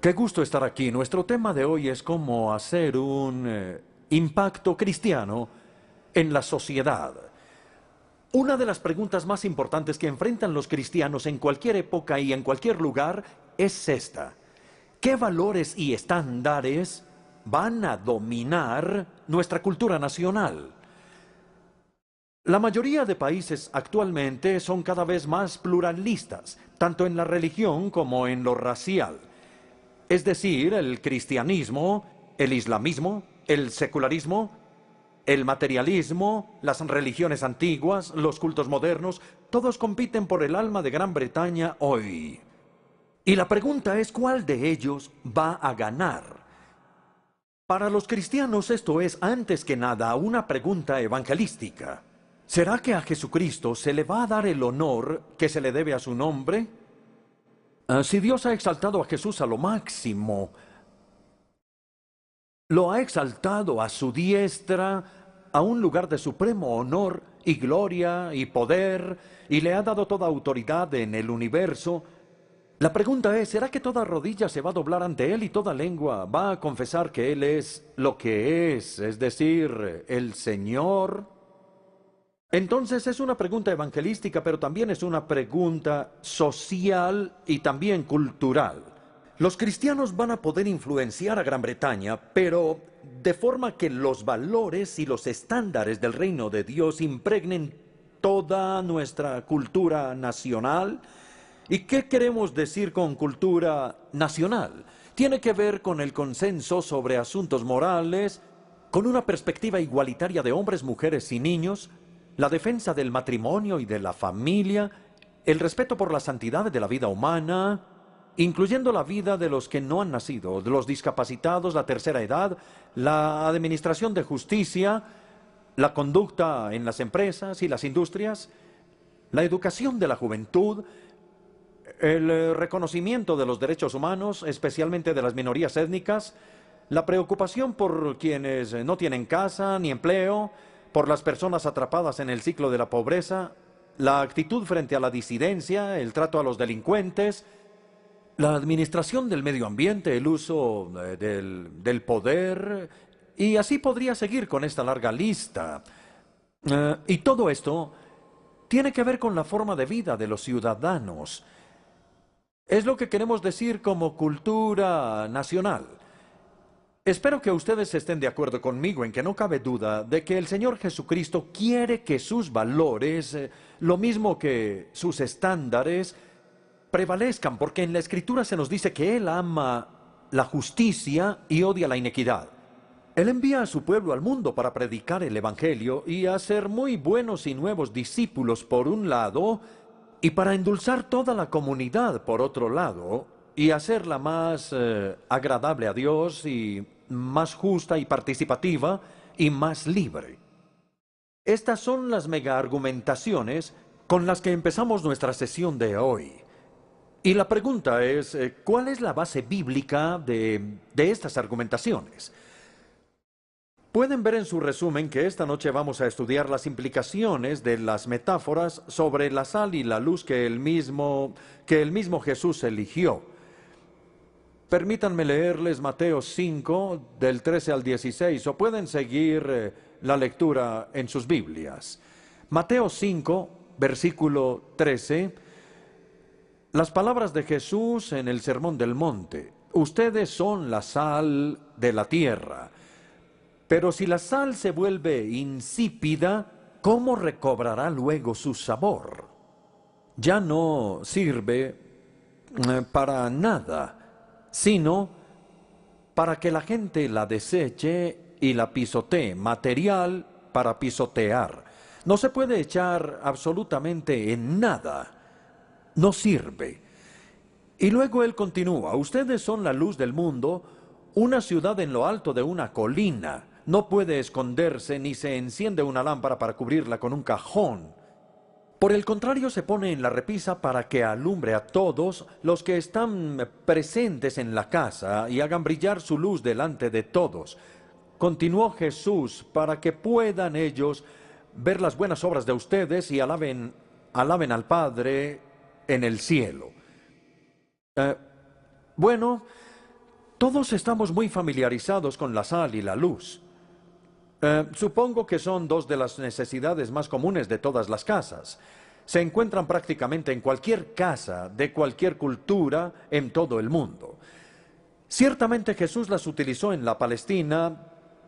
Qué gusto estar aquí. Nuestro tema de hoy es cómo hacer un impacto cristiano en la sociedad. Una de las preguntas más importantes que enfrentan los cristianos en cualquier época y en cualquier lugar es esta. ¿Qué valores y estándares van a dominar nuestra cultura nacional? La mayoría de países actualmente son cada vez más pluralistas, tanto en la religión como en lo racial. Es decir, el cristianismo, el islamismo, el secularismo, el materialismo, las religiones antiguas, los cultos modernos, todos compiten por el alma de Gran Bretaña hoy. Y la pregunta es, ¿cuál de ellos va a ganar? Para los cristianos esto es, antes que nada, una pregunta evangelística. ¿Será que a Jesucristo se le va a dar el honor que se le debe a su nombre? Si Dios ha exaltado a Jesús a lo máximo, lo ha exaltado a su diestra, a un lugar de supremo honor y gloria y poder, y le ha dado toda autoridad en el universo. La pregunta es, ¿será que toda rodilla se va a doblar ante Él y toda lengua va a confesar que Él es lo que es decir, el Señor? Entonces es una pregunta evangelística, pero también es una pregunta social y también cultural. Los cristianos van a poder influenciar a Gran Bretaña, pero de forma que los valores y los estándares del reino de Dios impregnen toda nuestra cultura nacional. ¿Y qué queremos decir con cultura nacional? Tiene que ver con el consenso sobre asuntos morales, con una perspectiva igualitaria de hombres, mujeres y niños, la defensa del matrimonio y de la familia, el respeto por la santidad de la vida humana, incluyendo la vida de los que no han nacido, de los discapacitados, la tercera edad, la administración de justicia, la conducta en las empresas y las industrias, la educación de la juventud, el reconocimiento de los derechos humanos, especialmente de las minorías étnicas, la preocupación por quienes no tienen casa ni empleo, por las personas atrapadas en el ciclo de la pobreza, la actitud frente a la disidencia, el trato a los delincuentes, la administración del medio ambiente, el uso del poder, y así podría seguir con esta larga lista. Y todo esto tiene que ver con la forma de vida de los ciudadanos. Es lo que queremos decir como cultura nacional. Espero que ustedes estén de acuerdo conmigo en que no cabe duda de que el Señor Jesucristo quiere que sus valores, lo mismo que sus estándares, prevalezcan, porque en la Escritura se nos dice que Él ama la justicia y odia la iniquidad. Él envía a su pueblo al mundo para predicar el Evangelio y hacer muy buenos y nuevos discípulos por un lado, y para endulzar toda la comunidad por otro lado, y hacerla más agradable a Dios y más justa y participativa y más libre. Estas son las mega argumentaciones con las que empezamos nuestra sesión de hoy. Y la pregunta es, ¿cuál es la base bíblica de estas argumentaciones? Pueden ver en su resumen que esta noche vamos a estudiar las implicaciones de las metáforas sobre la sal y la luz que el mismo Jesús eligió. Permítanme leerles Mateo 5, del 13 al 16, o pueden seguir la lectura en sus Biblias. Mateo 5, versículo 13, las palabras de Jesús en el Sermón del Monte. Ustedes son la sal de la tierra. Pero si la sal se vuelve insípida, ¿cómo recobrará luego su sabor? Ya no sirve para nada, sino para que la gente la deseche y la pisotee, material para pisotear. No se puede echar absolutamente en nada, no sirve. Y luego él continúa, ustedes son la luz del mundo, una ciudad en lo alto de una colina. No puede esconderse ni se enciende una lámpara para cubrirla con un cajón. Por el contrario, se pone en la repisa para que alumbre a todos los que están presentes en la casa y hagan brillar su luz delante de todos. Continuó Jesús para que puedan ellos ver las buenas obras de ustedes y alaben al Padre en el cielo. Bueno, Todos estamos muy familiarizados con la sal y la luz. Supongo que son dos de las necesidades más comunes de todas las casas. Se encuentran prácticamente en cualquier casa de cualquier cultura en todo el mundo. Ciertamente Jesús las utilizó en la Palestina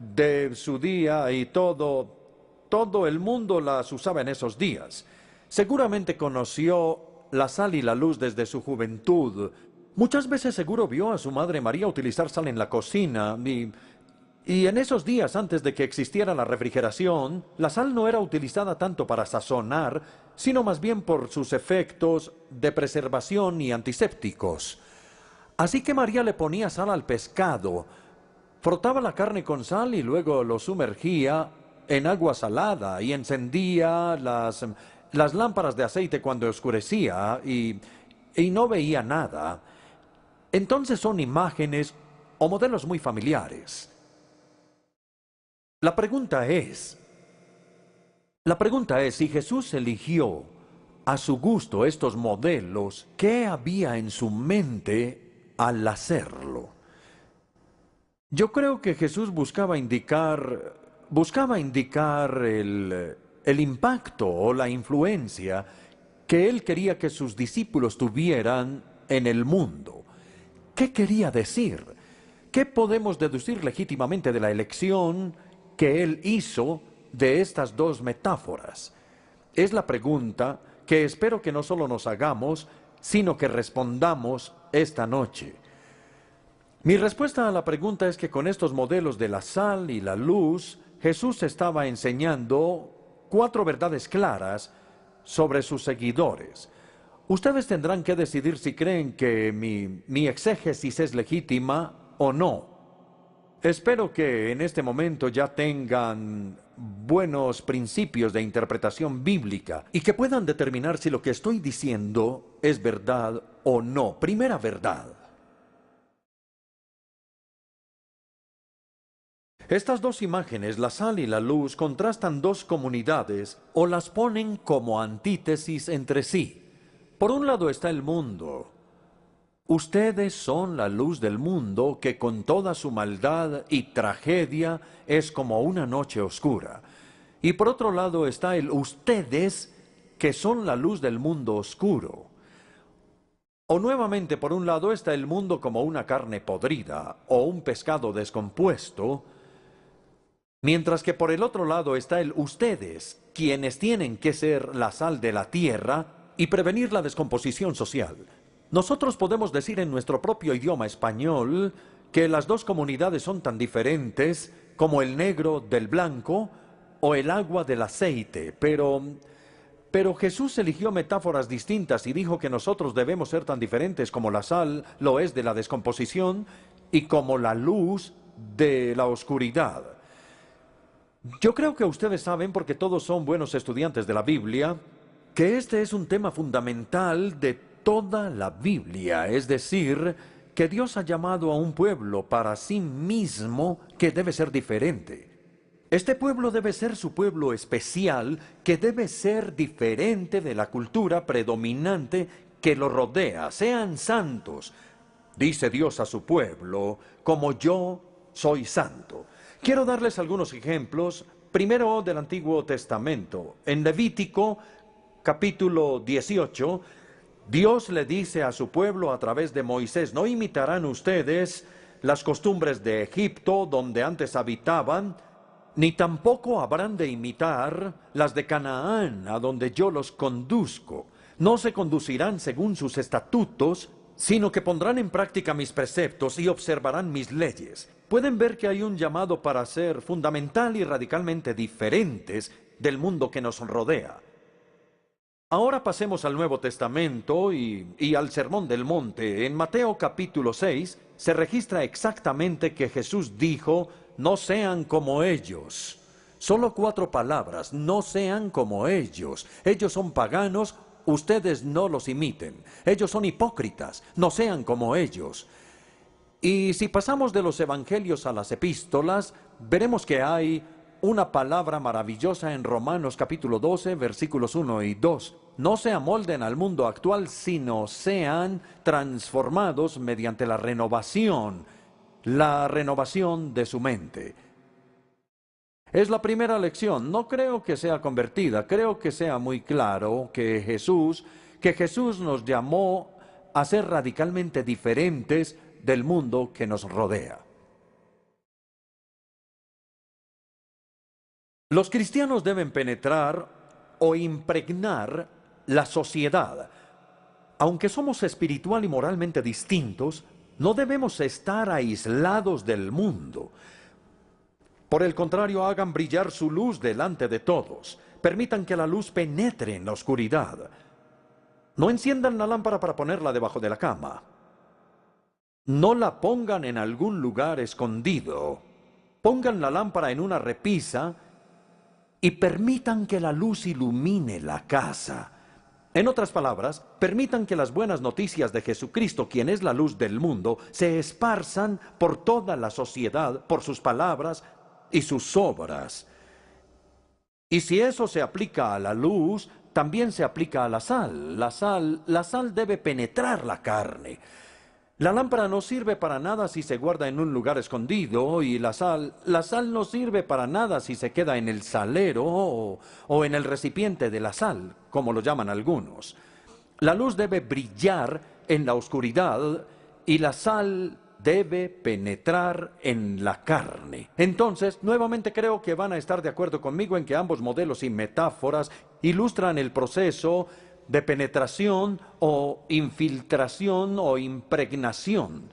de su día y todo el mundo las usaba en esos días. Seguramente conoció la sal y la luz desde su juventud. Muchas veces seguro vio a su madre María utilizar sal en la cocina y en esos días, antes de que existiera la refrigeración, la sal no era utilizada tanto para sazonar, sino más bien por sus efectos de preservación y antisépticos. Así que María le ponía sal al pescado, frotaba la carne con sal y luego lo sumergía en agua salada y encendía las lámparas de aceite cuando oscurecía y no veía nada. Entonces son imágenes o modelos muy familiares. La pregunta es, si Jesús eligió a su gusto estos modelos, ¿qué había en su mente al hacerlo? Yo creo que Jesús buscaba indicar el impacto o la influencia que él quería que sus discípulos tuvieran en el mundo. ¿Qué quería decir? ¿Qué podemos deducir legítimamente de la elección que él hizo de estas dos metáforas? Es la pregunta que espero que no solo nos hagamos, sino que respondamos esta noche. Mi respuesta a la pregunta es que con estos modelos de la sal y la luz, Jesús estaba enseñando 4 verdades claras sobre sus seguidores. Ustedes tendrán que decidir si creen que mi exégesis es legítima o no. Espero que en este momento ya tengan buenos principios de interpretación bíblica y que puedan determinar si lo que estoy diciendo es verdad o no. Primera verdad. Estas dos imágenes, la sal y la luz, contrastan dos comunidades o las ponen como antítesis entre sí. Por un lado está el mundo. Ustedes son la luz del mundo que con toda su maldad y tragedia es como una noche oscura. Y por otro lado está el ustedes que son la luz del mundo oscuro. O nuevamente por un lado está el mundo como una carne podrida o un pescado descompuesto, mientras que por el otro lado está el ustedes, quienes tienen que ser la sal de la tierra y prevenir la descomposición social. Nosotros podemos decir en nuestro propio idioma español que las dos comunidades son tan diferentes como el negro del blanco o el agua del aceite, pero Jesús eligió metáforas distintas y dijo que nosotros debemos ser tan diferentes como la sal lo es de la descomposición y como la luz de la oscuridad. Yo creo que ustedes saben, porque todos son buenos estudiantes de la Biblia, que este es un tema fundamental de toda la Biblia, es decir, que Dios ha llamado a un pueblo para sí mismo que debe ser diferente. Este pueblo debe ser su pueblo especial, que debe ser diferente de la cultura predominante que lo rodea. Sean santos, dice Dios a su pueblo, como yo soy santo. Quiero darles algunos ejemplos, primero del Antiguo Testamento. En Levítico, capítulo 18, Dios le dice a su pueblo a través de Moisés: no imitarán ustedes las costumbres de Egipto, donde antes habitaban, ni tampoco habrán de imitar las de Canaán, a donde yo los conduzco. No se conducirán según sus estatutos, sino que pondrán en práctica mis preceptos y observarán mis leyes. Pueden ver que hay un llamado para ser fundamental y radicalmente diferentes del mundo que nos rodea. Ahora pasemos al Nuevo Testamento y al Sermón del Monte. En Mateo capítulo 6 se registra exactamente que Jesús dijo: no sean como ellos. Solo 4 palabras: no sean como ellos. Ellos son paganos, ustedes no los imiten. Ellos son hipócritas, no sean como ellos. Y si pasamos de los evangelios a las epístolas, veremos que hay una palabra maravillosa en Romanos capítulo 12, versículos 1 y 2. No se amolden al mundo actual, sino sean transformados mediante la renovación. la renovación de su mente. Es la primera lección. No creo que sea convertida. Creo que sea muy claro que Jesús nos llamó a ser radicalmente diferentes del mundo que nos rodea. Los cristianos deben penetrar o impregnar la sociedad. Aunque somos espiritual y moralmente distintos, no debemos estar aislados del mundo. Por el contrario, hagan brillar su luz delante de todos. Permitan que la luz penetre en la oscuridad. No enciendan la lámpara para ponerla debajo de la cama. No la pongan en algún lugar escondido. Pongan la lámpara en una repisa y permitan que la luz ilumine la casa. En otras palabras, permitan que las buenas noticias de Jesucristo, quien es la luz del mundo, se esparzan por toda la sociedad, por sus palabras y sus obras. Y si eso se aplica a la luz, también se aplica a la sal. La sal debe penetrar la carne. La lámpara no sirve para nada si se guarda en un lugar escondido, y la sal no sirve para nada si se queda en el salero o en el recipiente de la sal, como lo llaman algunos. La luz debe brillar en la oscuridad y la sal debe penetrar en la carne. Entonces, nuevamente creo que van a estar de acuerdo conmigo en que ambos modelos y metáforas ilustran el proceso de penetración o infiltración o impregnación.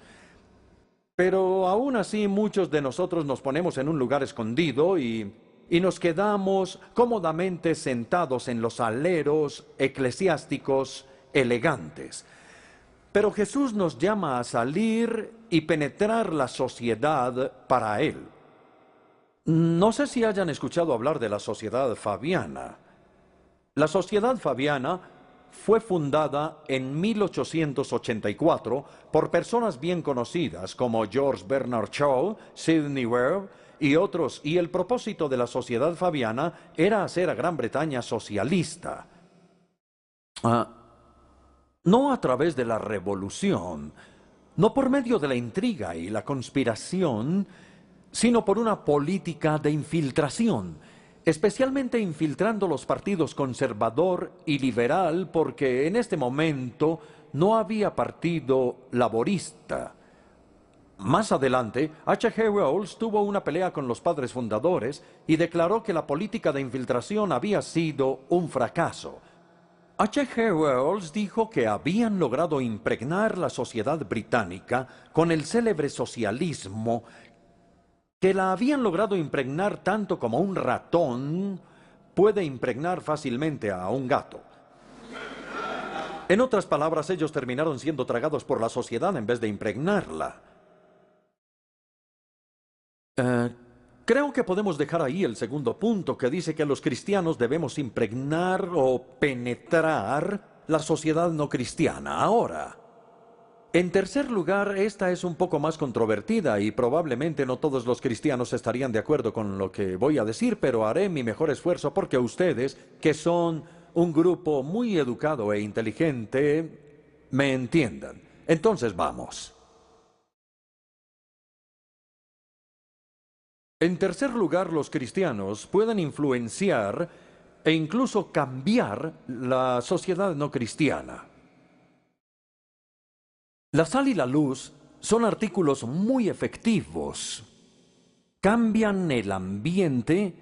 Pero aún así muchos de nosotros nos ponemos en un lugar escondido y nos quedamos cómodamente sentados en los aleros eclesiásticos elegantes. Pero Jesús nos llama a salir y penetrar la sociedad para Él. No sé si hayan escuchado hablar de la Sociedad Fabiana. La Sociedad Fabiana fue fundada en 1884 por personas bien conocidas como George Bernard Shaw, Sidney Ware y otros, y el propósito de la Sociedad Fabiana era hacer a Gran Bretaña socialista. No a través de la revolución, no por medio de la intriga y la conspiración, sino por una política de infiltración, especialmente infiltrando los partidos conservador y liberal, porque en este momento no había partido laborista. Más adelante, H.G. Wells tuvo una pelea con los padres fundadores y declaró que la política de infiltración había sido un fracaso. H.G. Wells dijo que habían logrado impregnar la sociedad británica con el célebre socialismo, que la habían logrado impregnar tanto como un ratón puede impregnar fácilmente a un gato. En otras palabras, ellos terminaron siendo tragados por la sociedad en vez de impregnarla. Creo que podemos dejar ahí el segundo punto, que dice que los cristianos debemos impregnar o penetrar la sociedad no cristiana. Ahora, en tercer lugar, esta es un poco más controvertida y probablemente no todos los cristianos estarían de acuerdo con lo que voy a decir, pero haré mi mejor esfuerzo porque ustedes, que son un grupo muy educado e inteligente, me entiendan. Entonces vamos. En tercer lugar, los cristianos pueden influenciar e incluso cambiar la sociedad no cristiana. La sal y la luz son artículos muy efectivos. Cambian el ambiente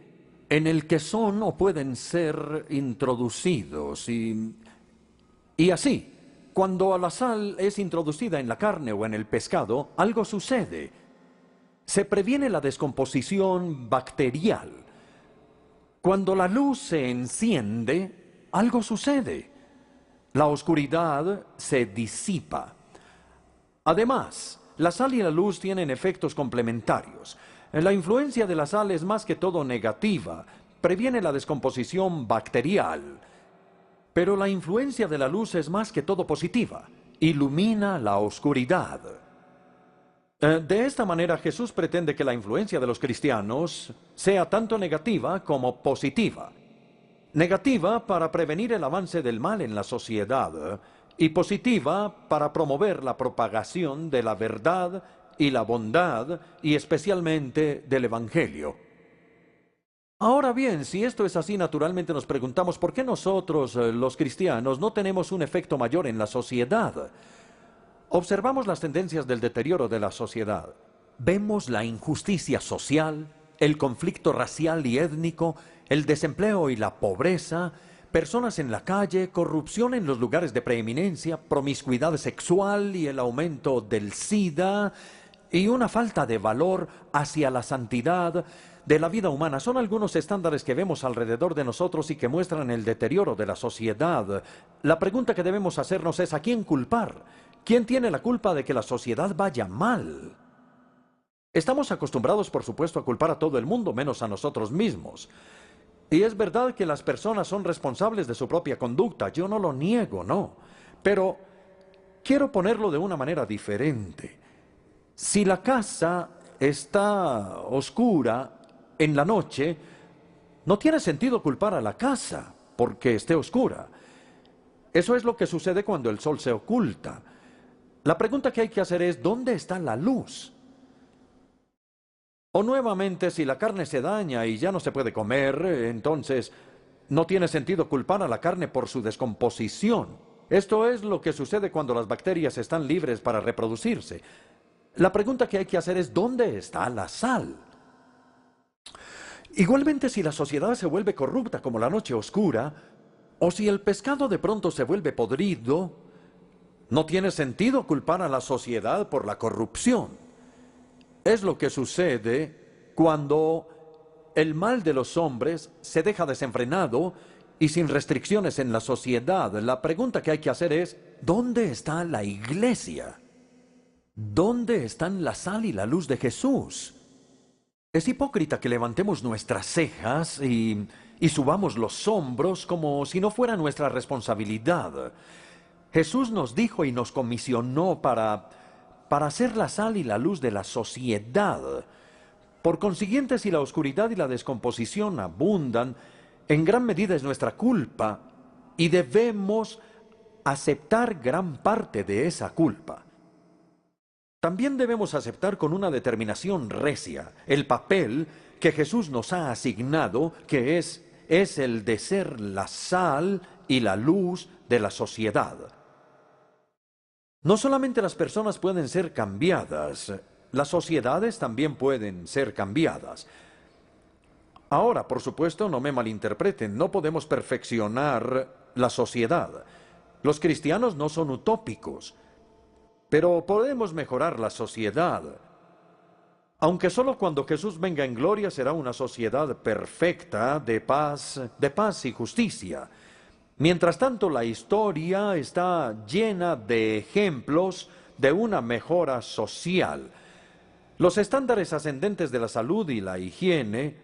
en el que son o pueden ser introducidos. Y así, cuando la sal es introducida en la carne o en el pescado, algo sucede. Se previene la descomposición bacterial. Cuando la luz se enciende, algo sucede. La oscuridad se disipa. Además, la sal y la luz tienen efectos complementarios. La influencia de la sal es más que todo negativa. Previene la descomposición bacterial. Pero la influencia de la luz es más que todo positiva. Ilumina la oscuridad. De esta manera, Jesús pretende que la influencia de los cristianos sea tanto negativa como positiva. Negativa para prevenir el avance del mal en la sociedad y positiva para promover la propagación de la verdad y la bondad, y especialmente del Evangelio. Ahora bien, si esto es así, naturalmente nos preguntamos por qué nosotros, los cristianos, no tenemos un efecto mayor en la sociedad. Observamos las tendencias del deterioro de la sociedad. Vemos la injusticia social, el conflicto racial y étnico, el desempleo y la pobreza, personas en la calle, corrupción en los lugares de preeminencia, promiscuidad sexual y el aumento del SIDA, y una falta de valor hacia la santidad de la vida humana. Son algunos estándares que vemos alrededor de nosotros y que muestran el deterioro de la sociedad. La pregunta que debemos hacernos es: ¿a quién culpar? ¿Quién tiene la culpa de que la sociedad vaya mal? Estamos acostumbrados, por supuesto, a culpar a todo el mundo, menos a nosotros mismos. Y es verdad que las personas son responsables de su propia conducta, yo no lo niego, no. Pero quiero ponerlo de una manera diferente. Si la casa está oscura en la noche, no tiene sentido culpar a la casa porque esté oscura. Eso es lo que sucede cuando el sol se oculta. La pregunta que hay que hacer es: ¿dónde está la luz? O nuevamente, si la carne se daña y ya no se puede comer, entonces no tiene sentido culpar a la carne por su descomposición. Esto es lo que sucede cuando las bacterias están libres para reproducirse. La pregunta que hay que hacer es: ¿dónde está la sal? Igualmente, si la sociedad se vuelve corrupta como la noche oscura, o si el pescado de pronto se vuelve podrido, no tiene sentido culpar a la sociedad por la corrupción. Es lo que sucede cuando el mal de los hombres se deja desenfrenado y sin restricciones en la sociedad. La pregunta que hay que hacer es: ¿dónde está la iglesia? ¿Dónde están la sal y la luz de Jesús? Es hipócrita que levantemos nuestras cejas y subamos los hombros como si no fuera nuestra responsabilidad. Jesús nos dijo y nos comisionó para ser la sal y la luz de la sociedad. Por consiguiente, si la oscuridad y la descomposición abundan, en gran medida es nuestra culpa y debemos aceptar gran parte de esa culpa. También debemos aceptar con una determinación recia el papel que Jesús nos ha asignado, que es el de ser la sal y la luz de la sociedad. No solamente las personas pueden ser cambiadas, las sociedades también pueden ser cambiadas. Ahora, por supuesto, no me malinterpreten, no podemos perfeccionar la sociedad. Los cristianos no son utópicos, pero podemos mejorar la sociedad. Aunque solo cuando Jesús venga en gloria será una sociedad perfecta de paz y justicia. Mientras tanto, la historia está llena de ejemplos de una mejora social. Los estándares ascendentes de la salud y la higiene,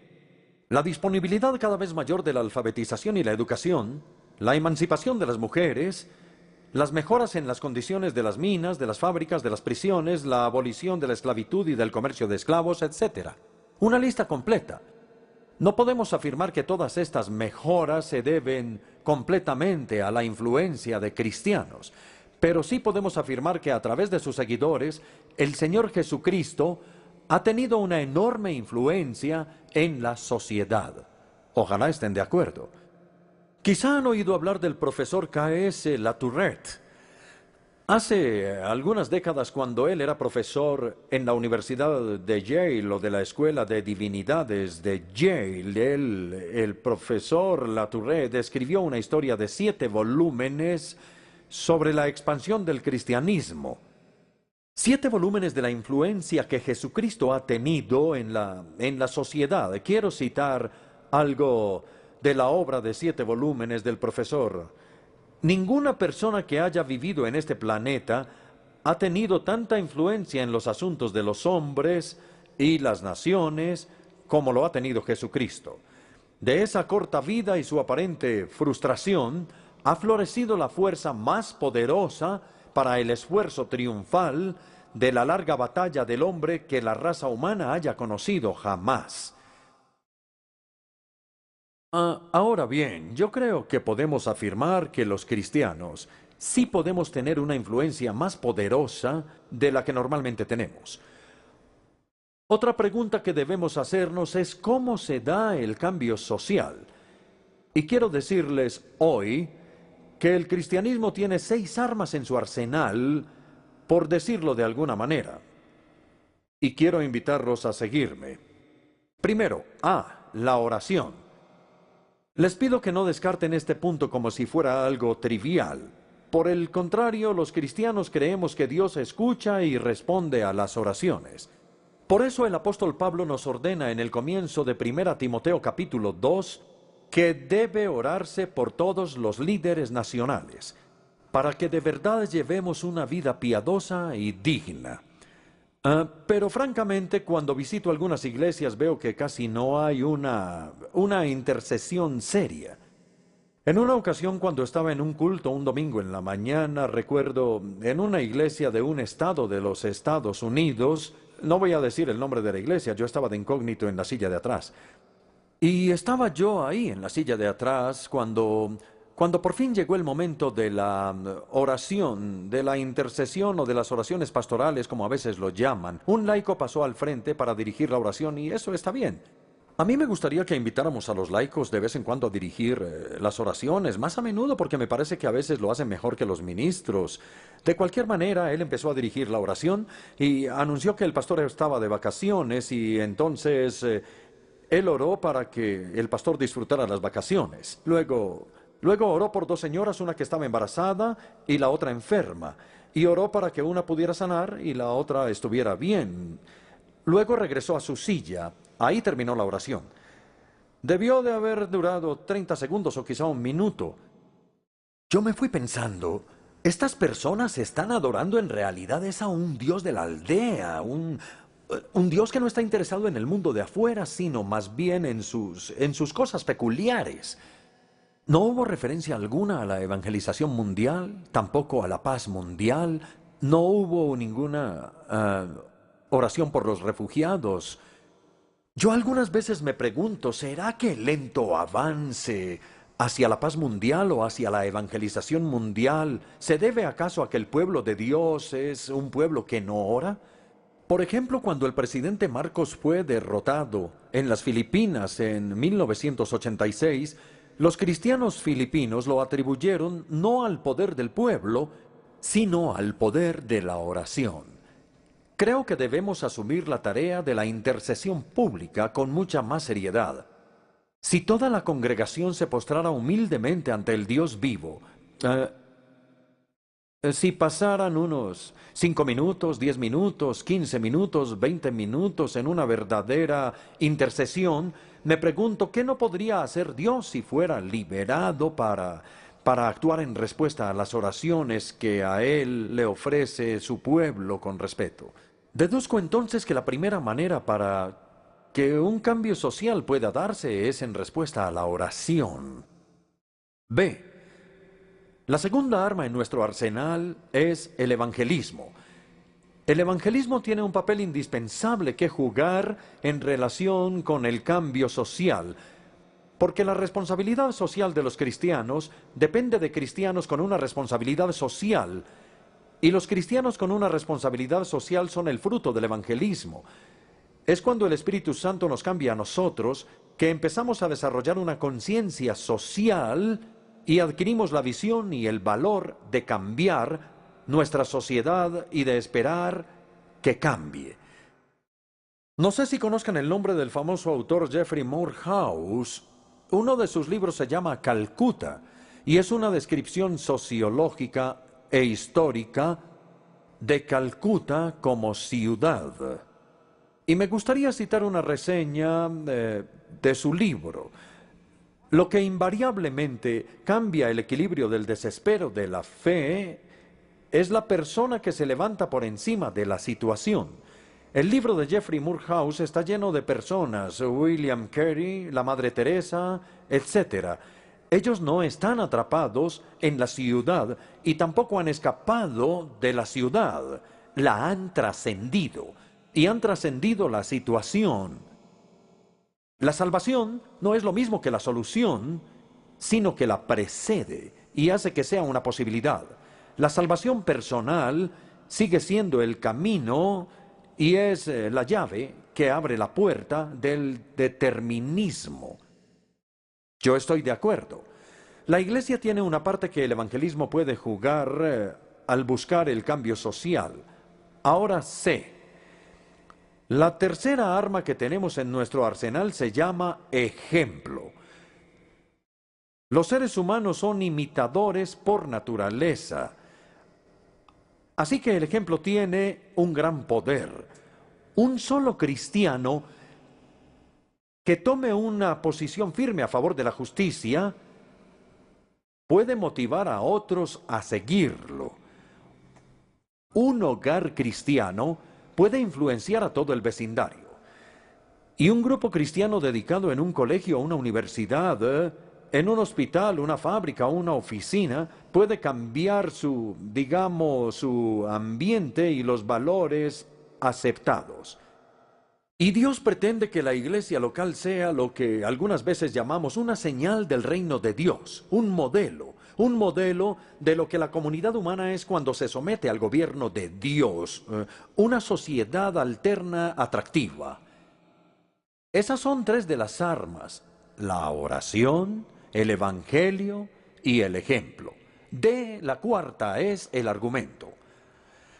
la disponibilidad cada vez mayor de la alfabetización y la educación, la emancipación de las mujeres, las mejoras en las condiciones de las minas, de las fábricas, de las prisiones, la abolición de la esclavitud y del comercio de esclavos, etc. Una lista completa. No podemos afirmar que todas estas mejoras se deben completamente a la influencia de cristianos, pero sí podemos afirmar que a través de sus seguidores, el Señor Jesucristo ha tenido una enorme influencia en la sociedad. Ojalá estén de acuerdo. Quizá han oído hablar del profesor K.S. Latourette. Hace algunas décadas, cuando él era profesor en la Universidad de Yale o de la Escuela de Divinidades de Yale, el profesor Latourette escribió una historia de 7 volúmenes sobre la expansión del cristianismo. 7 volúmenes de la influencia que Jesucristo ha tenido en la sociedad. Quiero citar algo de la obra de 7 volúmenes del profesor. Ninguna persona que haya vivido en este planeta ha tenido tanta influencia en los asuntos de los hombres y las naciones como lo ha tenido Jesucristo. De esa corta vida y su aparente frustración ha florecido la fuerza más poderosa para el esfuerzo triunfal de la larga batalla del hombre que la raza humana haya conocido jamás. Ahora bien, yo creo que podemos afirmar que los cristianos sí podemos tener una influencia más poderosa de la que normalmente tenemos. Otra pregunta que debemos hacernos es cómo se da el cambio social. Y quiero decirles hoy que el cristianismo tiene 6 armas en su arsenal, por decirlo de alguna manera. Y quiero invitarlos a seguirme. Primero, la oración. Les pido que no descarten este punto como si fuera algo trivial. Por el contrario, los cristianos creemos que Dios escucha y responde a las oraciones. Por eso el apóstol Pablo nos ordena en el comienzo de 1 Timoteo capítulo 2 que debe orarse por todos los líderes nacionales, para que de verdad llevemos una vida piadosa y digna. Pero francamente, cuando visito algunas iglesias veo que casi no hay una intercesión seria. En una ocasión, cuando estaba en un culto un domingo en la mañana, recuerdo, en una iglesia de un estado de los Estados Unidos, no voy a decir el nombre de la iglesia, yo estaba de incógnito en la silla de atrás. Y estaba yo ahí en la silla de atrás cuando por fin llegó el momento de la oración, de la intercesión o de las oraciones pastorales, como a veces lo llaman. Un laico pasó al frente para dirigir la oración y eso está bien. A mí me gustaría que invitáramos a los laicos de vez en cuando a dirigir las oraciones, más a menudo porque me parece que a veces lo hacen mejor que los ministros. De cualquier manera, él empezó a dirigir la oración y anunció que el pastor estaba de vacaciones y entonces él oró para que el pastor disfrutara las vacaciones. Luego oró por 2 señoras, una que estaba embarazada y la otra enferma, y oró para que una pudiera sanar y la otra estuviera bien. Luego regresó a su silla. Ahí terminó la oración. Debió de haber durado 30 segundos o quizá 1 minuto. Yo me fui pensando, estas personas están adorando en realidad a un Dios de la aldea, un Dios que no está interesado en el mundo de afuera, sino más bien en sus cosas peculiares. No hubo referencia alguna a la evangelización mundial, tampoco a la paz mundial, no hubo ninguna oración por los refugiados. Yo algunas veces me pregunto, ¿será que el lento avance hacia la paz mundial o hacia la evangelización mundial se debe acaso a que el pueblo de Dios es un pueblo que no ora? Por ejemplo, cuando el presidente Marcos fue derrotado en las Filipinas en 1986, los cristianos filipinos lo atribuyeron no al poder del pueblo, sino al poder de la oración. Creo que debemos asumir la tarea de la intercesión pública con mucha más seriedad. Si toda la congregación se postrara humildemente ante el Dios vivo, si pasaran unos 5 minutos, 10 minutos, 15 minutos, 20 minutos en una verdadera intercesión, me pregunto, ¿qué no podría hacer Dios si fuera liberado para actuar en respuesta a las oraciones que a Él le ofrece su pueblo con respeto? Deduzco entonces que la primera manera para que un cambio social pueda darse es en respuesta a la oración. B. La segunda arma en nuestro arsenal es el evangelismo. El evangelismo tiene un papel indispensable que jugar en relación con el cambio social, porque la responsabilidad social de los cristianos depende de cristianos con una responsabilidad social, y los cristianos con una responsabilidad social son el fruto del evangelismo. Es cuando el Espíritu Santo nos cambia a nosotros que empezamos a desarrollar una conciencia social y adquirimos la visión y el valor de cambiar nuestra sociedad y de esperar que cambie. No sé si conozcan el nombre del famoso autor Jeffrey Morehouse. Uno de sus libros se llama Calcuta y es una descripción sociológica e histórica de Calcuta como ciudad. Y me gustaría citar una reseña de su libro. Lo que invariablemente cambia el equilibrio del desespero de la fe es la persona que se levanta por encima de la situación. El libro de Jeffrey Morehouse está lleno de personas, William Carey, la Madre Teresa, etc. Ellos no están atrapados en la ciudad y tampoco han escapado de la ciudad. La han trascendido y han trascendido la situación. La salvación no es lo mismo que la solución, sino que la precede y hace que sea una posibilidad. La salvación personal sigue siendo el camino y es la llave que abre la puerta del determinismo. Yo estoy de acuerdo. La Iglesia tiene una parte que el evangelismo puede jugar al buscar el cambio social. Ahora sé. La tercera arma que tenemos en nuestro arsenal se llama ejemplo. Los seres humanos son imitadores por naturaleza. Así que el ejemplo tiene un gran poder. Un solo cristiano que tome una posición firme a favor de la justicia puede motivar a otros a seguirlo. Un hogar cristiano puede influenciar a todo el vecindario. Y un grupo cristiano dedicado en un colegio o una universidad, en un hospital, una fábrica o una oficina, puede cambiar su ambiente y los valores aceptados. Y Dios pretende que la iglesia local sea lo que algunas veces llamamos una señal del reino de Dios, un modelo de lo que la comunidad humana es cuando se somete al gobierno de Dios, una sociedad alterna atractiva. Esas son tres de las armas: la oración, el evangelio y el ejemplo. La cuarta es el argumento.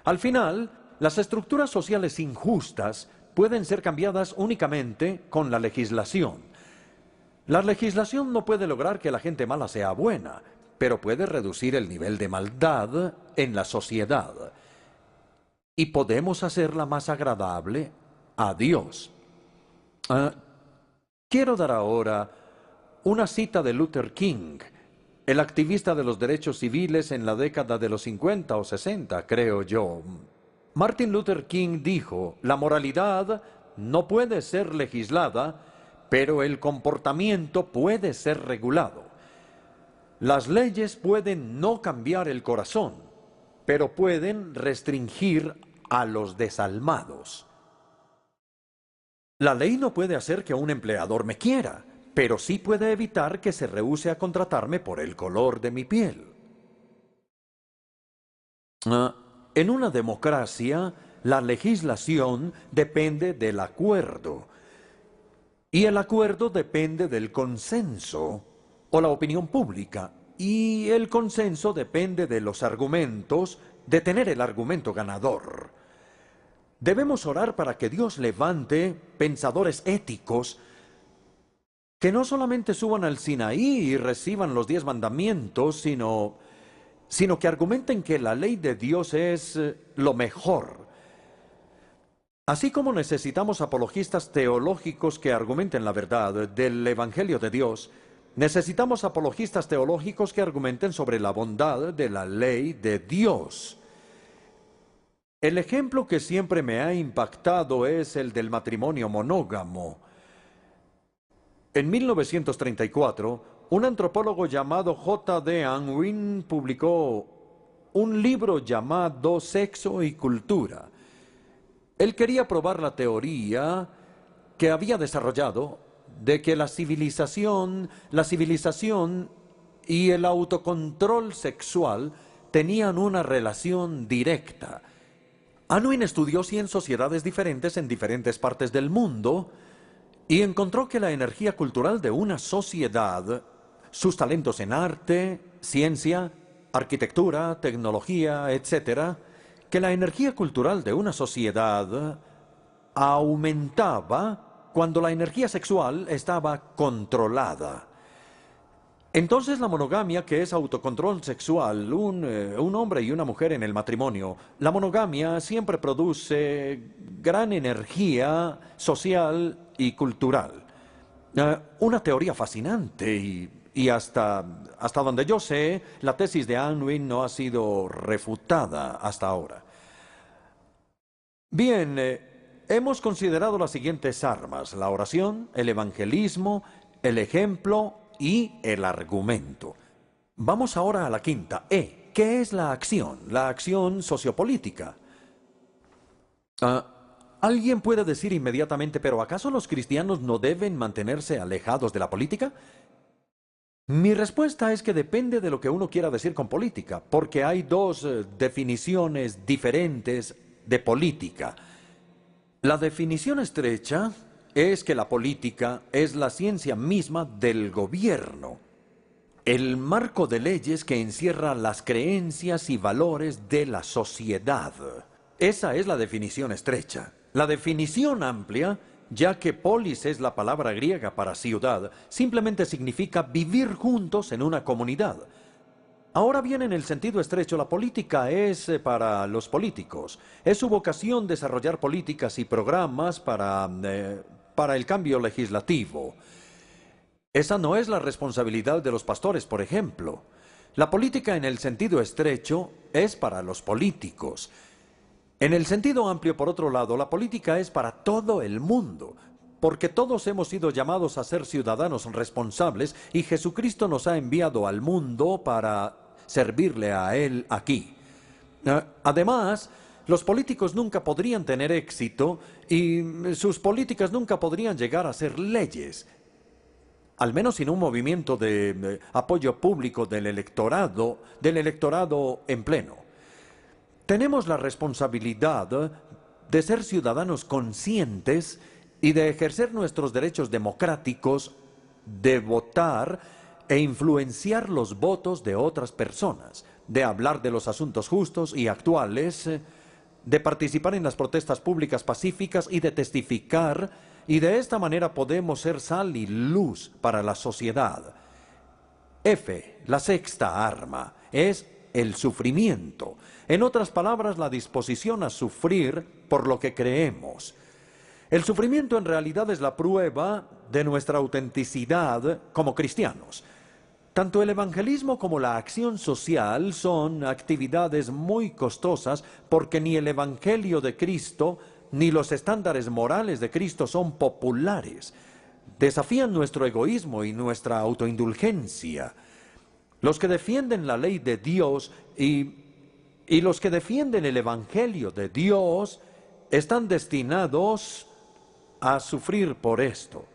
Al final, las estructuras sociales injustas pueden ser cambiadas únicamente con la legislación. La legislación no puede lograr que la gente mala sea buena, pero puede reducir el nivel de maldad en la sociedad. Y podemos hacerla más agradable a Dios. Quiero dar ahora una cita de Luther King, el activista de los derechos civiles en la década de los 50 o 60, creo yo. Martin Luther King dijo: la moralidad no puede ser legislada, pero el comportamiento puede ser regulado. Las leyes pueden no cambiar el corazón, pero pueden restringir a los desalmados. La ley no puede hacer que un empleador me quiera, pero sí puede evitar que se rehúse a contratarme por el color de mi piel. En una democracia, la legislación depende del acuerdo, y el acuerdo depende del consenso o la opinión pública, y el consenso depende de los argumentos, de tener el argumento ganador. Debemos orar para que Dios levante pensadores éticos que no solamente suban al Sinaí y reciban los 10 mandamientos, sino que argumenten que la ley de Dios es lo mejor. Así como necesitamos apologistas teológicos que argumenten la verdad del Evangelio de Dios, necesitamos apologistas teológicos que argumenten sobre la bondad de la ley de Dios. El ejemplo que siempre me ha impactado es el del matrimonio monógamo. En 1934, un antropólogo llamado J.D. Unwin publicó un libro llamado Sexo y Cultura. Él quería probar la teoría que había desarrollado de que la civilización y el autocontrol sexual tenían una relación directa. Unwin estudió 100 sociedades diferentes en diferentes partes del mundo y encontró que la energía cultural de una sociedad, sus talentos en arte, ciencia, arquitectura, tecnología, etc., que la energía cultural de una sociedad aumentaba cuando la energía sexual estaba controlada. Entonces la monogamia, que es autocontrol sexual, un hombre y una mujer en el matrimonio, la monogamia siempre produce gran energía social y cultural. Una teoría fascinante y hasta donde yo sé, la tesis de Unwin no ha sido refutada hasta ahora. Bien, hemos considerado las siguientes armas: la oración, el evangelismo, el ejemplo y el argumento. Vamos ahora a la quinta, ¿qué es la acción? La acción sociopolítica. Alguien puede decir inmediatamente: ¿pero acaso los cristianos no deben mantenerse alejados de la política? Mi respuesta es que depende de lo que uno quiera decir con política, porque hay dos definiciones diferentes de política. La definición estrecha es que la política es la ciencia misma del gobierno, el marco de leyes que encierra las creencias y valores de la sociedad. Esa es la definición estrecha. La definición amplia, ya que polis es la palabra griega para ciudad, simplemente significa vivir juntos en una comunidad. Ahora bien, en el sentido estrecho, la política es para los políticos. Es su vocación desarrollar políticas y programas para el cambio legislativo. Esa no es la responsabilidad de los pastores, por ejemplo. La política en el sentido estrecho es para los políticos. En el sentido amplio, por otro lado, la política es para todo el mundo, porque todos hemos sido llamados a ser ciudadanos responsables y Jesucristo nos ha enviado al mundo para servirle a Él aquí. Además, los políticos nunca podrían tener éxito y sus políticas nunca podrían llegar a ser leyes, al menos sin un movimiento de apoyo público del electorado en pleno. Tenemos la responsabilidad de ser ciudadanos conscientes y de ejercer nuestros derechos democráticos, de votar e influenciar los votos de otras personas, de hablar de los asuntos justos y actuales, de participar en las protestas públicas pacíficas y de testificar, y de esta manera podemos ser sal y luz para la sociedad. F, la sexta arma, es el sufrimiento. En otras palabras, la disposición a sufrir por lo que creemos. El sufrimiento en realidad es la prueba de nuestra autenticidad como cristianos. Tanto el evangelismo como la acción social son actividades muy costosas porque ni el evangelio de Cristo ni los estándares morales de Cristo son populares. Desafían nuestro egoísmo y nuestra autoindulgencia. Los que defienden la ley de Dios y los que defienden el evangelio de Dios están destinados a sufrir por esto.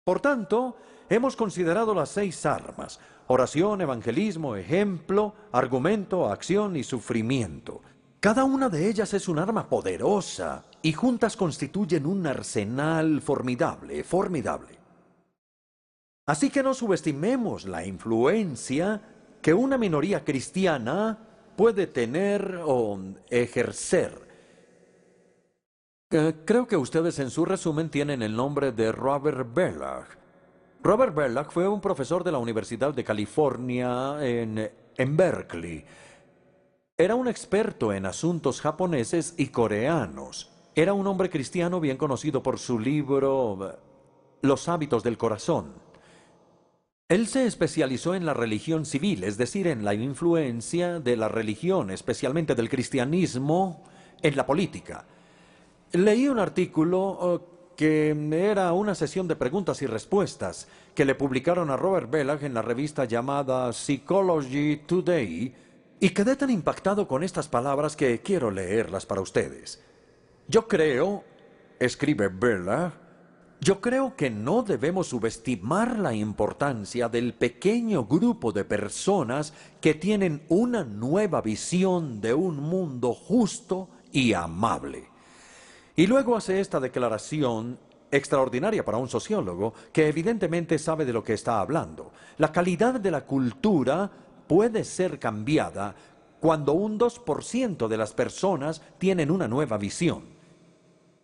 Por tanto, hemos considerado las 6 armas: oración, evangelismo, ejemplo, argumento, acción y sufrimiento. Cada una de ellas es un arma poderosa y juntas constituyen un arsenal formidable. Así que no subestimemos la influencia que una minoría cristiana puede tener o ejercer. Creo que ustedes en su resumen tienen el nombre de Robert Bellah. Robert Bellah fue un profesor de la Universidad de California en Berkeley. Era un experto en asuntos japoneses y coreanos. Era un hombre cristiano bien conocido por su libro Los hábitos del corazón. Él se especializó en la religión civil, es decir, en la influencia de la religión, especialmente del cristianismo, en la política. Leí un artículo que era una sesión de preguntas y respuestas que le publicaron a Robert Bellah en la revista llamada Psychology Today, y quedé tan impactado con estas palabras que quiero leerlas para ustedes. Yo creo, escribe Bellah, yo creo que no debemos subestimar la importancia del pequeño grupo de personas que tienen una nueva visión de un mundo justo y amable. Y luego hace esta declaración extraordinaria para un sociólogo que evidentemente sabe de lo que está hablando. La calidad de la cultura puede ser cambiada cuando un 2% de las personas tienen una nueva visión.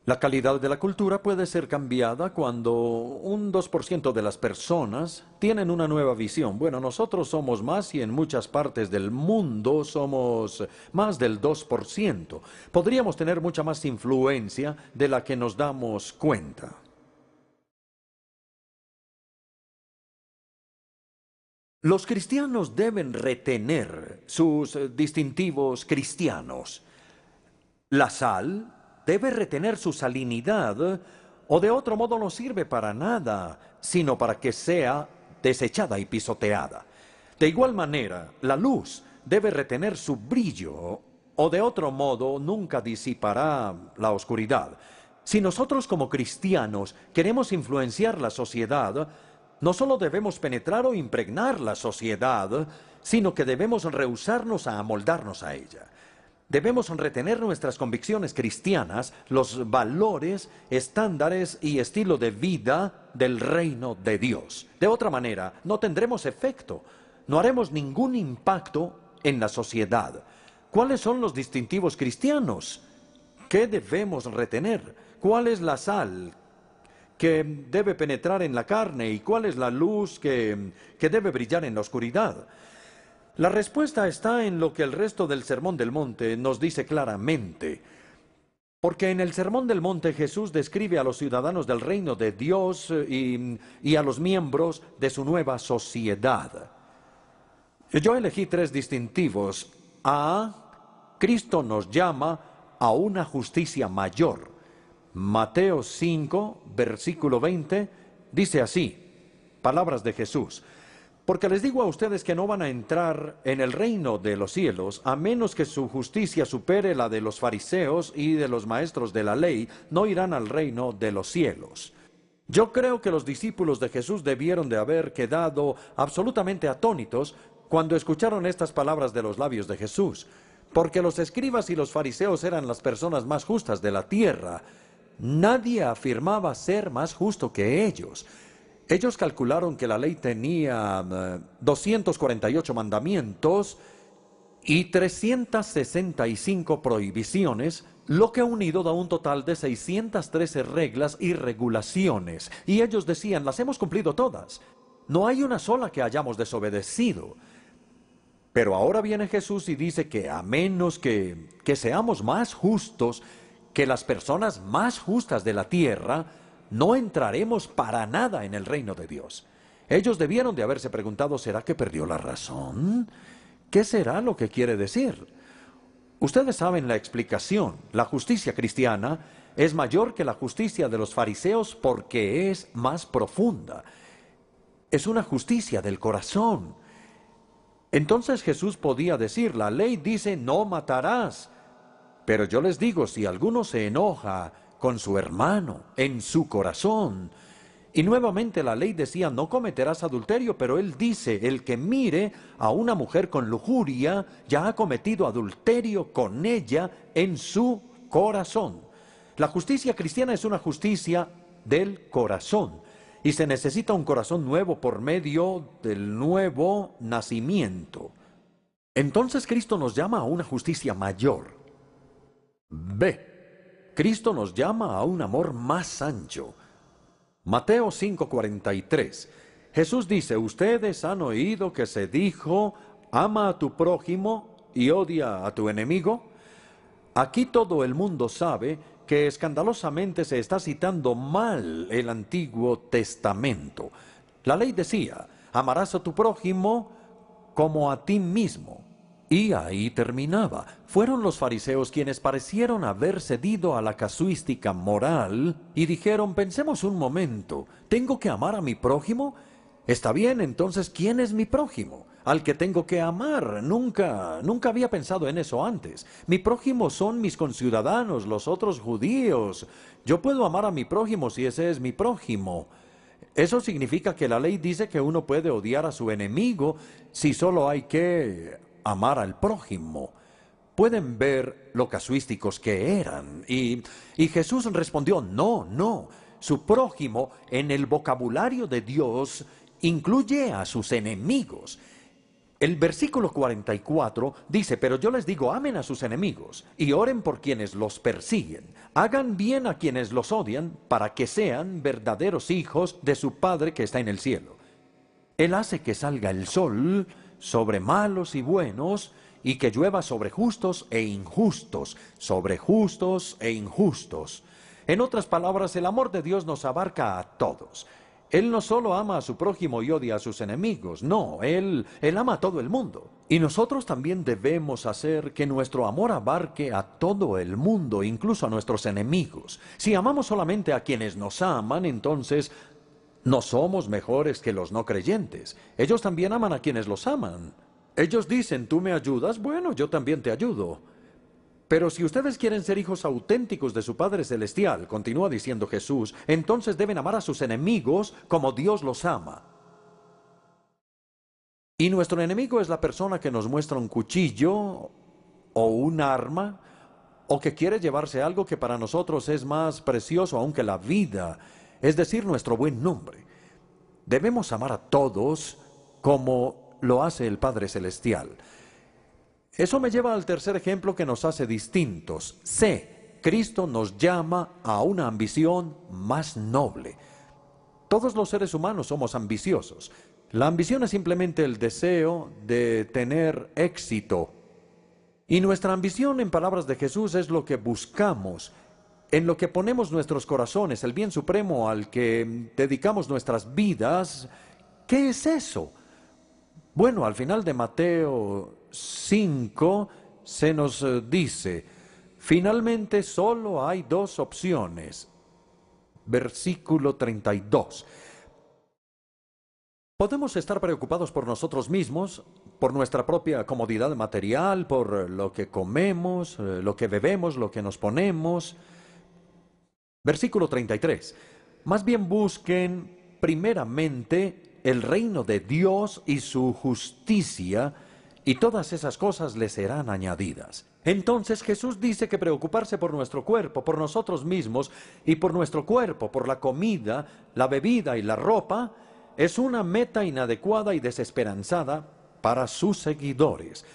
La calidad de la cultura puede ser cambiada cuando un 2% de las personas tienen una nueva visión. Bueno, nosotros somos más y en muchas partes del mundo somos más del 2%. Podríamos tener mucha más influencia de la que nos damos cuenta. Los cristianos deben retener sus distintivos cristianos. La sal debe retener su salinidad, o de otro modo no sirve para nada, sino para que sea desechada y pisoteada. De igual manera, la luz debe retener su brillo, o de otro modo nunca disipará la oscuridad. Si nosotros como cristianos queremos influenciar la sociedad, no solo debemos penetrar o impregnar la sociedad, sino que debemos rehusarnos a amoldarnos a ella. Debemos retener nuestras convicciones cristianas, los valores, estándares y estilo de vida del reino de Dios. De otra manera, no tendremos efecto, no haremos ningún impacto en la sociedad. ¿Cuáles son los distintivos cristianos? ¿Qué debemos retener? ¿Cuál es la sal que debe penetrar en la carne y cuál es la luz que debe brillar en la oscuridad? La respuesta está en lo que el resto del Sermón del Monte nos dice claramente. Porque en el Sermón del Monte Jesús describe a los ciudadanos del reino de Dios y a los miembros de su nueva sociedad. Yo elegí 3 distintivos. Cristo nos llama a una justicia mayor. Mateo 5, versículo 20, dice así, palabras de Jesús. Porque les digo a ustedes que no van a entrar en el reino de los cielos, a menos que su justicia supere la de los fariseos y de los maestros de la ley, no irán al reino de los cielos. Yo creo que los discípulos de Jesús debieron de haber quedado absolutamente atónitos cuando escucharon estas palabras de los labios de Jesús, porque los escribas y los fariseos eran las personas más justas de la tierra. Nadie afirmaba ser más justo que ellos. Ellos calcularon que la ley tenía 248 mandamientos y 365 prohibiciones, lo que unido da un total de 613 reglas y regulaciones. Y ellos decían, las hemos cumplido todas. No hay una sola que hayamos desobedecido. Pero ahora viene Jesús y dice que a menos que seamos más justos que las personas más justas de la tierra, no entraremos para nada en el reino de Dios. Ellos debieron de haberse preguntado, ¿será que perdió la razón? ¿Qué será lo que quiere decir? Ustedes saben la explicación. La justicia cristiana es mayor que la justicia de los fariseos porque es más profunda. Es una justicia del corazón. Entonces Jesús podía decir, la ley dice, no matarás. Pero yo les digo, si alguno se enoja con su hermano en su corazón. Y nuevamente la ley decía, no cometerás adulterio, pero él dice, el que mire a una mujer con lujuria, ya ha cometido adulterio con ella en su corazón. La justicia cristiana es una justicia del corazón, y se necesita un corazón nuevo por medio del nuevo nacimiento. Entonces Cristo nos llama a una justicia mayor. Cristo nos llama a un amor más ancho. Mateo 5:43. Jesús dice, ustedes han oído que se dijo, ama a tu prójimo y odia a tu enemigo. Aquí todo el mundo sabe que escandalosamente se está citando mal el Antiguo Testamento. La ley decía, amarás a tu prójimo como a ti mismo. Y ahí terminaba. Fueron los fariseos quienes parecieron haber cedido a la casuística moral y dijeron, pensemos un momento, ¿tengo que amar a mi prójimo? Está bien, entonces, ¿quién es mi prójimo? Al que tengo que amar. Nunca había pensado en eso antes. Mi prójimo son mis conciudadanos, los otros judíos. Yo puedo amar a mi prójimo si ese es mi prójimo. Eso significa que la ley dice que uno puede odiar a su enemigo si solo hay que amar al prójimo. Pueden ver lo casuísticos que eran. Y Jesús respondió, no. Su prójimo en el vocabulario de Dios incluye a sus enemigos. El versículo 44 dice, pero yo les digo, amen a sus enemigos y oren por quienes los persiguen. Hagan bien a quienes los odian para que sean verdaderos hijos de su Padre que está en el cielo. Él hace que salga el sol sobre malos y buenos, y que llueva sobre justos e injustos, sobre justos e injustos. En otras palabras, el amor de Dios nos abarca a todos. Él no solo ama a su prójimo y odia a sus enemigos, no, Él ama a todo el mundo. Y nosotros también debemos hacer que nuestro amor abarque a todo el mundo, incluso a nuestros enemigos. Si amamos solamente a quienes nos aman, entonces no somos mejores que los no creyentes. Ellos también aman a quienes los aman. Ellos dicen, tú me ayudas, bueno, yo también te ayudo. Pero si ustedes quieren ser hijos auténticos de su Padre Celestial, continúa diciendo Jesús, entonces deben amar a sus enemigos como Dios los ama. Y nuestro enemigo es la persona que nos muestra un cuchillo o un arma, o que quiere llevarse algo que para nosotros es más precioso aún que la vida, es decir, nuestro buen nombre. Debemos amar a todos como lo hace el Padre Celestial. Eso me lleva al tercer ejemplo que nos hace distintos. Cristo nos llama a una ambición más noble. Todos los seres humanos somos ambiciosos. La ambición es simplemente el deseo de tener éxito. Y nuestra ambición, en palabras de Jesús, es lo que buscamos, en lo que ponemos nuestros corazones, el bien supremo al que dedicamos nuestras vidas. ¿Qué es eso? Bueno, al final de Mateo 5 se nos dice, finalmente solo hay dos opciones. Versículo 32. Podemos estar preocupados por nosotros mismos, por nuestra propia comodidad material, por lo que comemos, lo que bebemos, lo que nos ponemos. Versículo 33. Más bien busquen primeramente el reino de Dios y su justicia, y todas esas cosas les serán añadidas. Entonces Jesús dice que preocuparse por nuestro cuerpo, por nosotros mismos y por nuestro cuerpo, por la comida, la bebida y la ropa, es una meta inadecuada y desesperanzada para sus seguidores.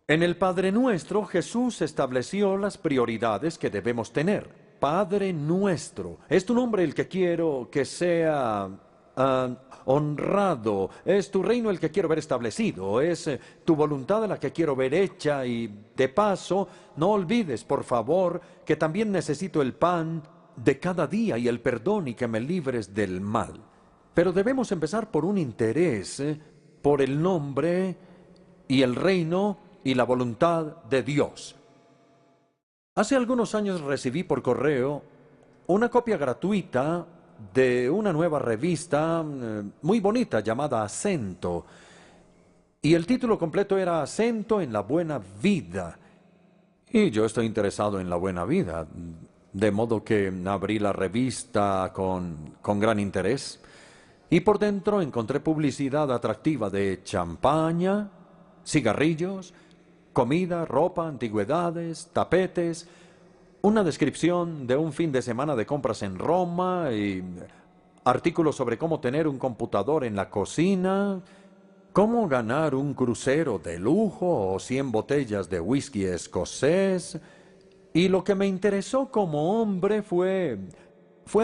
En el Padre Nuestro, Jesús estableció las prioridades que debemos tener. Padre Nuestro, es tu nombre el que quiero que sea honrado, es tu reino el que quiero ver establecido, es tu voluntad la que quiero ver hecha, y de paso, no olvides, por favor, que también necesito el pan de cada día y el perdón y que me libres del mal. Pero debemos empezar por un interés, por el nombre y el reino y la voluntad de Dios. Hace algunos años recibí por correo una copia gratuita de una nueva revista muy bonita llamada Acento. Y el título completo era Acento en la Buena Vida. Y yo estoy interesado en la buena vida, de modo que abrí la revista con gran interés. Y por dentro encontré publicidad atractiva de champaña, cigarrillos, comida, ropa, antigüedades, tapetes, una descripción de un fin de semana de compras en Roma y artículos sobre cómo tener un computador en la cocina, cómo ganar un crucero de lujo o 100 botellas de whisky escocés. Y lo que me interesó como hombre fue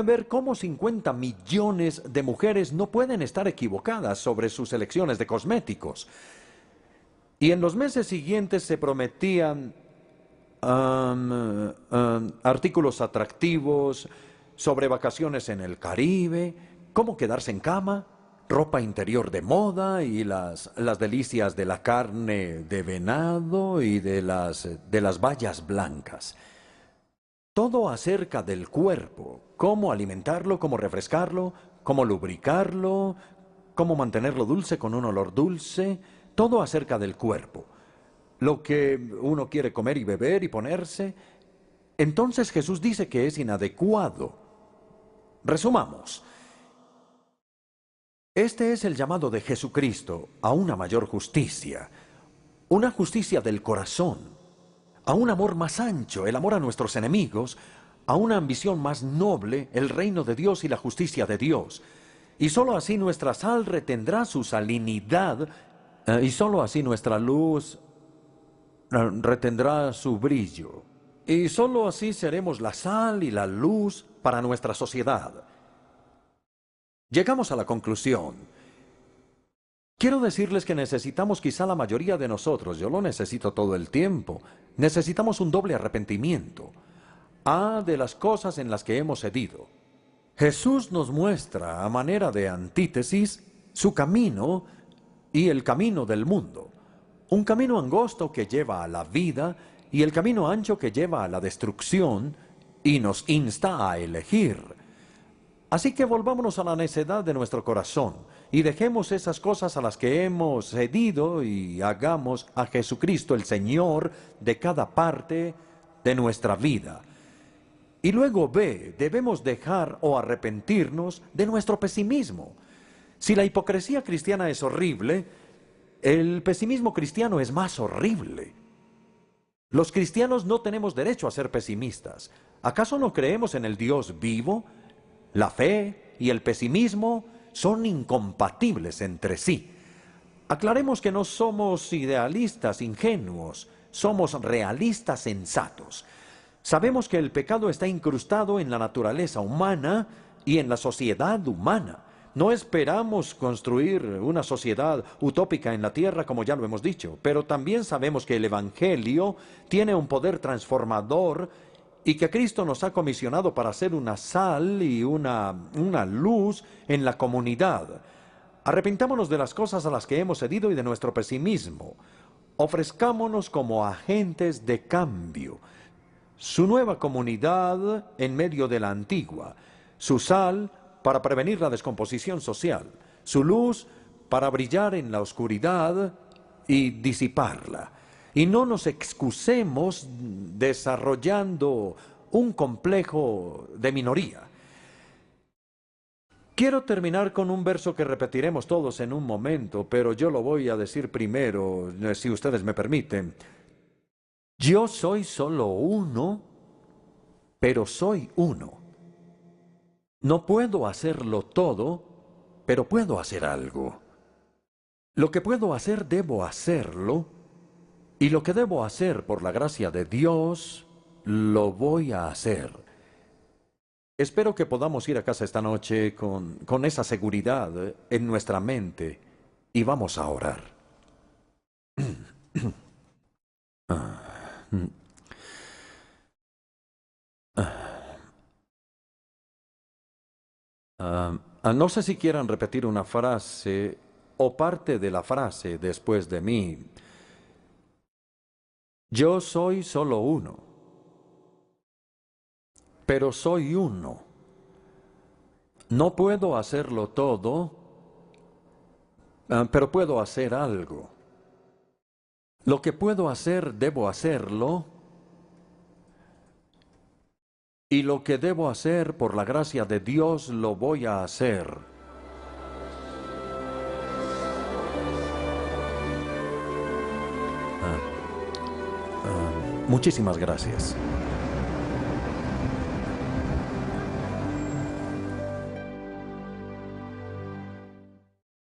ver cómo 50 millones de mujeres no pueden estar equivocadas sobre sus elecciones de cosméticos. Y en los meses siguientes se prometían artículos atractivos sobre vacaciones en el Caribe, cómo quedarse en cama, ropa interior de moda y las delicias de la carne de venado y de las bayas blancas. Todo acerca del cuerpo, cómo alimentarlo, cómo refrescarlo, cómo lubricarlo, cómo mantenerlo dulce con un olor dulce, todo acerca del cuerpo. Lo que uno quiere comer y beber y ponerse. Entonces Jesús dice que es inadecuado. Resumamos. Este es el llamado de Jesucristo a una mayor justicia, una justicia del corazón, a un amor más ancho, el amor a nuestros enemigos, a una ambición más noble, el reino de Dios y la justicia de Dios. Y sólo así nuestra sal retendrá su salinidad, y sólo así nuestra luz retendrá su brillo. Y sólo así seremos la sal y la luz para nuestra sociedad. Llegamos a la conclusión. Quiero decirles que necesitamos, quizá la mayoría de nosotros, yo lo necesito todo el tiempo, necesitamos un doble arrepentimiento. De las cosas en las que hemos cedido. Jesús nos muestra, a manera de antítesis, su camino y el camino del mundo. Un camino angosto que lleva a la vida y el camino ancho que lleva a la destrucción, y nos insta a elegir. Así que volvámonos a la necedad de nuestro corazón y dejemos esas cosas a las que hemos cedido y hagamos a Jesucristo el Señor de cada parte de nuestra vida. Y luego debemos dejar o arrepentirnos de nuestro pesimismo. Si la hipocresía cristiana es horrible, el pesimismo cristiano es más horrible. Los cristianos no tenemos derecho a ser pesimistas. ¿Acaso no creemos en el Dios vivo? La fe y el pesimismo son incompatibles entre sí. Aclaremos que no somos idealistas ingenuos, somos realistas sensatos. Sabemos que el pecado está incrustado en la naturaleza humana y en la sociedad humana. No esperamos construir una sociedad utópica en la tierra, como ya lo hemos dicho, pero también sabemos que el Evangelio tiene un poder transformador y que Cristo nos ha comisionado para ser una sal y una luz en la comunidad. Arrepintámonos de las cosas a las que hemos cedido y de nuestro pesimismo. Ofrezcámonos como agentes de cambio. Su nueva comunidad en medio de la antigua. Su sal para prevenir la descomposición social. Su luz para brillar en la oscuridad y disiparla. Y no nos excusemos desarrollando un complejo de minoría. Quiero terminar con un verso que repetiremos todos en un momento, pero yo lo voy a decir primero, si ustedes me permiten. Yo soy solo uno, pero soy uno. No puedo hacerlo todo, pero puedo hacer algo. Lo que puedo hacer, debo hacerlo, y lo que debo hacer por la gracia de Dios, lo voy a hacer. Espero que podamos ir a casa esta noche con esa seguridad en nuestra mente y vamos a orar. No sé si quieran repetir una frase o parte de la frase después de mí. Yo soy solo uno, pero soy uno. No puedo hacerlo todo, pero puedo hacer algo. Lo que puedo hacer, debo hacerlo. Y lo que debo hacer, por la gracia de Dios, lo voy a hacer. Muchísimas gracias.